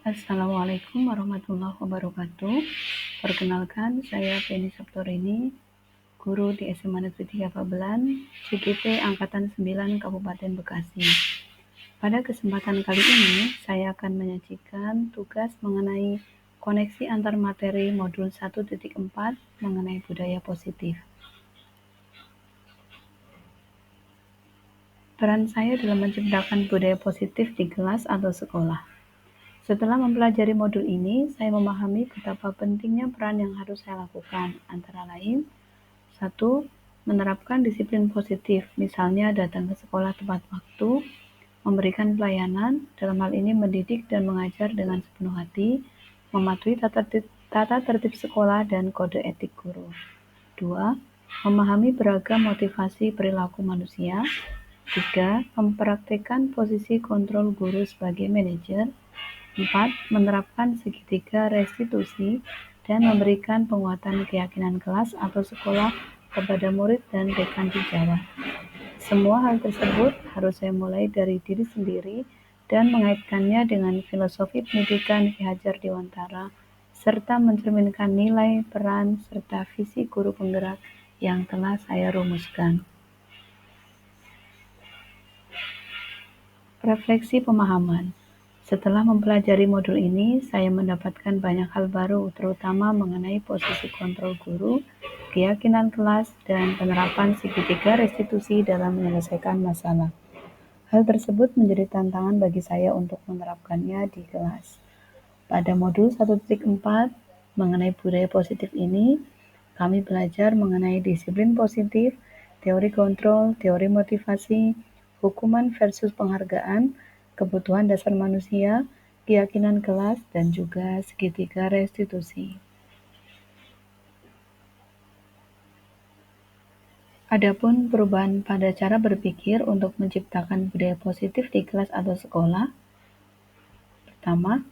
Assalamualaikum warahmatullahi wabarakatuh. Perkenalkan, saya Penny Septorini, guru di SMA Negeri 3 Pabelan, CGP Angkatan 9 Kabupaten Bekasi. Pada kesempatan kali ini, saya akan menyajikan tugas mengenai koneksi antar materi modul 1.4 mengenai budaya positif. Peran saya dalam menciptakan budaya positif di kelas atau sekolah. Setelah mempelajari modul ini, saya memahami betapa pentingnya peran yang harus saya lakukan, antara lain, 1. Menerapkan disiplin positif, misalnya datang ke sekolah tepat waktu, memberikan pelayanan, dalam hal ini mendidik dan mengajar dengan sepenuh hati, mematuhi tata tertib sekolah dan kode etik guru. 2. Memahami beragam motivasi perilaku manusia. 3. Mempraktikkan posisi kontrol guru sebagai manajer. 4. Menerapkan segitiga restitusi dan memberikan penguatan keyakinan kelas atau sekolah kepada murid dan rekan sejawat. Semua hal tersebut harus saya mulai dari diri sendiri dan mengaitkannya dengan filosofi pendidikan Ki Hajar Dewantara, serta mencerminkan nilai, peran, serta visi guru penggerak yang telah saya rumuskan. Refleksi pemahaman. Setelah mempelajari modul ini, saya mendapatkan banyak hal baru, terutama mengenai posisi kontrol guru, keyakinan kelas, dan penerapan segitiga restitusi dalam menyelesaikan masalah. Hal tersebut menjadi tantangan bagi saya untuk menerapkannya di kelas. Pada modul 1.4 mengenai budaya positif ini, kami belajar mengenai disiplin positif, teori kontrol, teori motivasi, hukuman versus penghargaan, kebutuhan dasar manusia, keyakinan kelas, dan juga segitiga restitusi. Adapun perubahan pada cara berpikir untuk menciptakan budaya positif di kelas atau sekolah. Pertama,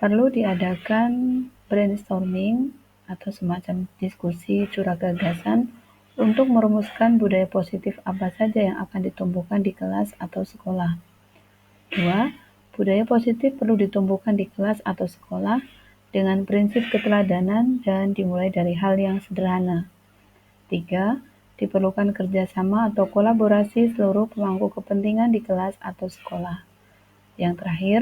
perlu diadakan brainstorming atau semacam diskusi curah gagasan untuk merumuskan budaya positif apa saja yang akan ditumbuhkan di kelas atau sekolah. 2. Budaya positif perlu ditumbuhkan di kelas atau sekolah dengan prinsip keteladanan dan dimulai dari hal yang sederhana. 3. Diperlukan kerjasama atau kolaborasi seluruh pemangku kepentingan di kelas atau sekolah. Yang terakhir,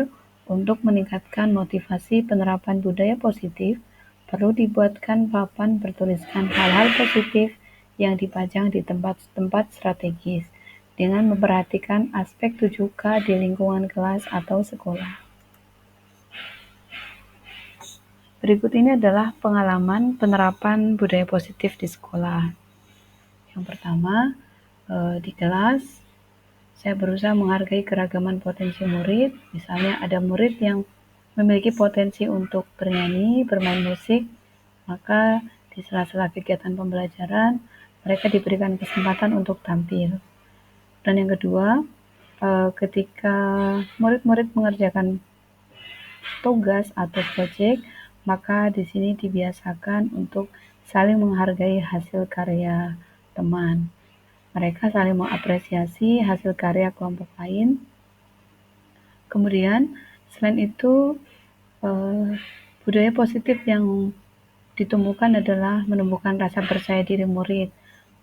untuk meningkatkan motivasi penerapan budaya positif, perlu dibuatkan papan bertuliskan hal-hal positif yang dipajang di tempat-tempat strategis dengan memperhatikan aspek 7K di lingkungan kelas atau sekolah. Berikut ini adalah pengalaman penerapan budaya positif di sekolah. Yang pertama, di kelas, saya berusaha menghargai keragaman potensi murid. Misalnya ada murid yang memiliki potensi untuk bernyanyi, bermain musik, maka di sela-sela kegiatan pembelajaran, mereka diberikan kesempatan untuk tampil. Dan yang kedua, ketika murid-murid mengerjakan tugas atau proyek, maka di sini dibiasakan untuk saling menghargai hasil karya teman. Mereka saling mengapresiasi hasil karya kelompok lain. Kemudian, selain itu, budaya positif yang ditumbuhkan adalah menumbuhkan rasa percaya diri murid.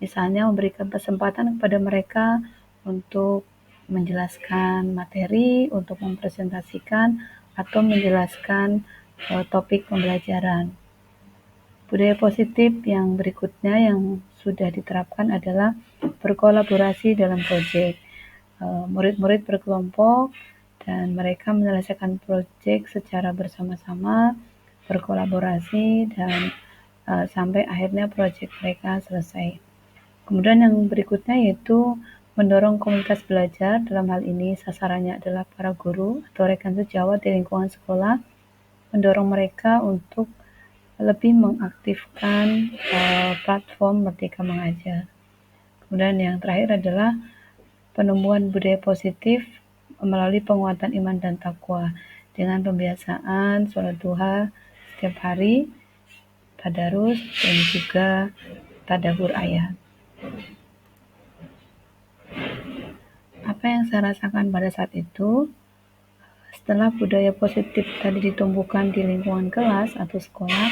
Misalnya memberikan kesempatan kepada mereka untuk menjelaskan materi, untuk mempresentasikan atau menjelaskan topik pembelajaran. Budaya positif yang berikutnya yang sudah diterapkan adalah berkolaborasi dalam proyek. Murid-murid berkelompok dan mereka menyelesaikan proyek secara bersama-sama, berkolaborasi, dan sampai akhirnya proyek mereka selesai. Kemudian yang berikutnya yaitu mendorong komunitas belajar. Dalam hal ini sasarannya adalah para guru atau rekan sejawat di lingkungan sekolah, mendorong mereka untuk lebih mengaktifkan platform Merdeka Mengajar. Kemudian yang terakhir adalah penumbuhan budaya positif melalui penguatan iman dan takwa dengan pembiasaan sholat duha setiap hari, tadarus, dan juga tadabbur ayat. Apa yang saya rasakan pada saat itu? Setelah budaya positif tadi ditumbuhkan di lingkungan kelas atau sekolah,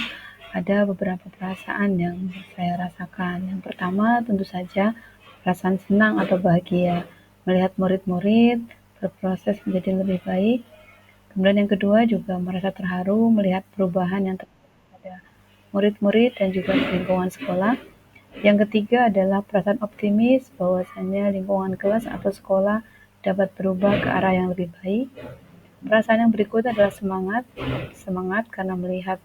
ada beberapa perasaan yang saya rasakan. Yang pertama, tentu saja perasaan senang atau bahagia melihat murid-murid berproses menjadi lebih baik. Kemudian yang kedua juga merasa terharu melihat perubahan yang terjadi pada murid-murid dan juga lingkungan sekolah. Yang ketiga adalah perasaan optimis bahwasanya lingkungan kelas atau sekolah dapat berubah ke arah yang lebih baik. Perasaan yang berikut adalah semangat, semangat karena melihat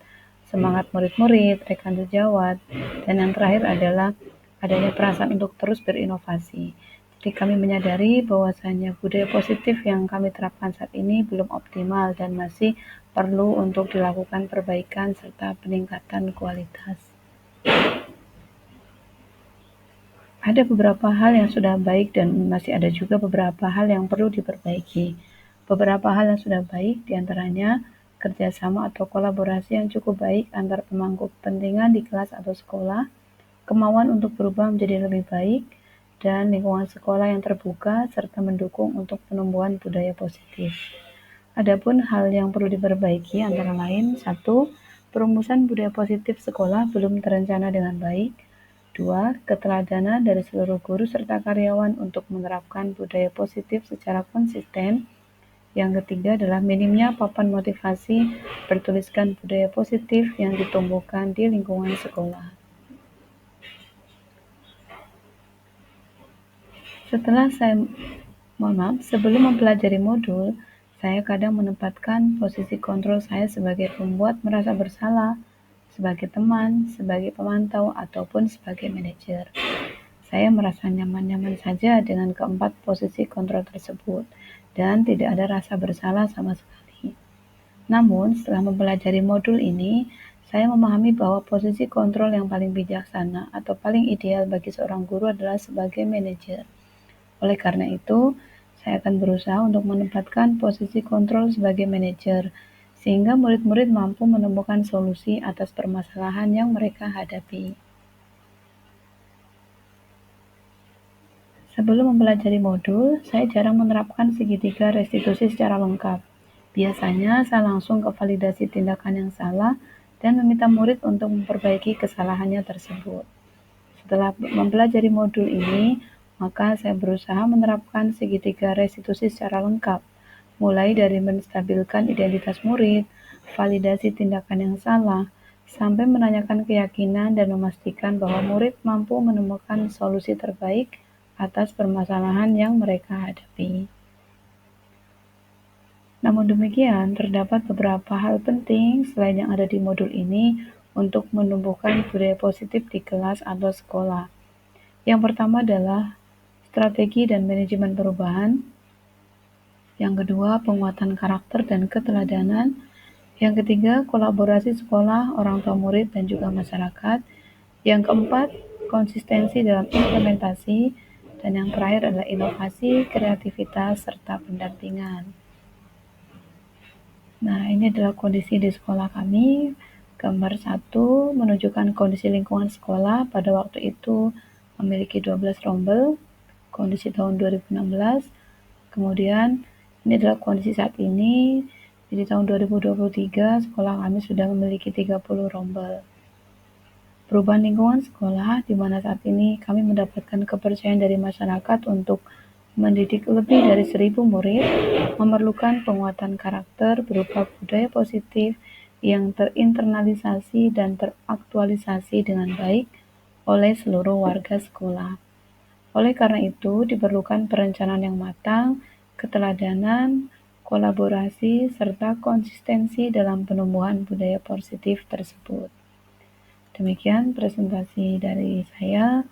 semangat murid-murid, rekan sejawat, dan yang terakhir adalah adanya perasaan untuk terus berinovasi. Jadi kami menyadari bahwasanya budaya positif yang kami terapkan saat ini belum optimal dan masih perlu untuk dilakukan perbaikan serta peningkatan kualitas. Ada beberapa hal yang sudah baik dan masih ada juga beberapa hal yang perlu diperbaiki. Beberapa hal yang sudah baik diantaranya kerjasama atau kolaborasi yang cukup baik antar pemangku kepentingan di kelas atau sekolah, kemauan untuk berubah menjadi lebih baik, dan lingkungan sekolah yang terbuka serta mendukung untuk penumbuhan budaya positif. Adapun hal yang perlu diperbaiki antara lain, 1. Perumusan budaya positif sekolah belum terencana dengan baik. 2. Keteladanan dari seluruh guru serta karyawan untuk menerapkan budaya positif secara konsisten. Yang ketiga adalah minimnya papan motivasi bertuliskan budaya positif yang ditumbuhkan di lingkungan sekolah. Sebelum mempelajari modul, saya kadang menempatkan posisi kontrol saya sebagai pembuat merasa bersalah, sebagai teman, sebagai pemantau, ataupun sebagai manajer. Saya merasa nyaman-nyaman saja dengan keempat posisi kontrol tersebut dan tidak ada rasa bersalah sama sekali. Namun, setelah mempelajari modul ini, saya memahami bahwa posisi kontrol yang paling bijaksana atau paling ideal bagi seorang guru adalah sebagai manajer. Oleh karena itu, saya akan berusaha untuk menempatkan posisi kontrol sebagai manajer, sehingga murid-murid mampu menemukan solusi atas permasalahan yang mereka hadapi. Sebelum mempelajari modul, saya jarang menerapkan segitiga restitusi secara lengkap. Biasanya, saya langsung ke validasi tindakan yang salah dan meminta murid untuk memperbaiki kesalahannya tersebut. Setelah mempelajari modul ini, maka saya berusaha menerapkan segitiga restitusi secara lengkap, mulai dari menstabilkan identitas murid, validasi tindakan yang salah, sampai menanyakan keyakinan dan memastikan bahwa murid mampu menemukan solusi terbaik atas permasalahan yang mereka hadapi. Namun demikian, terdapat beberapa hal penting selain yang ada di modul ini untuk menumbuhkan budaya positif di kelas atau sekolah. Yang pertama adalah strategi dan manajemen perubahan. Yang kedua, penguatan karakter dan keteladanan. Yang ketiga, kolaborasi sekolah, orang tua murid, dan juga masyarakat. Yang keempat, konsistensi dalam implementasi. Dan yang terakhir adalah inovasi, kreativitas, serta pendampingan. Nah, ini adalah kondisi di sekolah kami. Gambar 1 menunjukkan kondisi lingkungan sekolah pada waktu itu memiliki 12 rombel, kondisi tahun 2016. Kemudian ini adalah kondisi saat ini, di tahun 2023 sekolah kami sudah memiliki 30 rombel. Perubahan lingkungan sekolah, di mana saat ini kami mendapatkan kepercayaan dari masyarakat untuk mendidik lebih dari 1.000 murid, memerlukan penguatan karakter berupa budaya positif yang terinternalisasi dan teraktualisasi dengan baik oleh seluruh warga sekolah. Oleh karena itu, diperlukan perencanaan yang matang, keteladanan, kolaborasi, serta konsistensi dalam penumbuhan budaya positif tersebut. Demikian presentasi dari saya.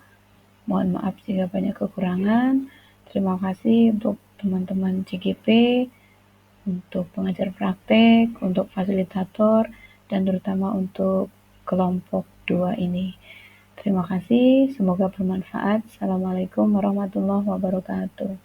Mohon maaf jika banyak kekurangan. Terima kasih untuk teman-teman CGP, untuk pengajar praktek, untuk fasilitator, dan terutama untuk kelompok 2 ini. Terima kasih, semoga bermanfaat. Assalamualaikum warahmatullahi wabarakatuh.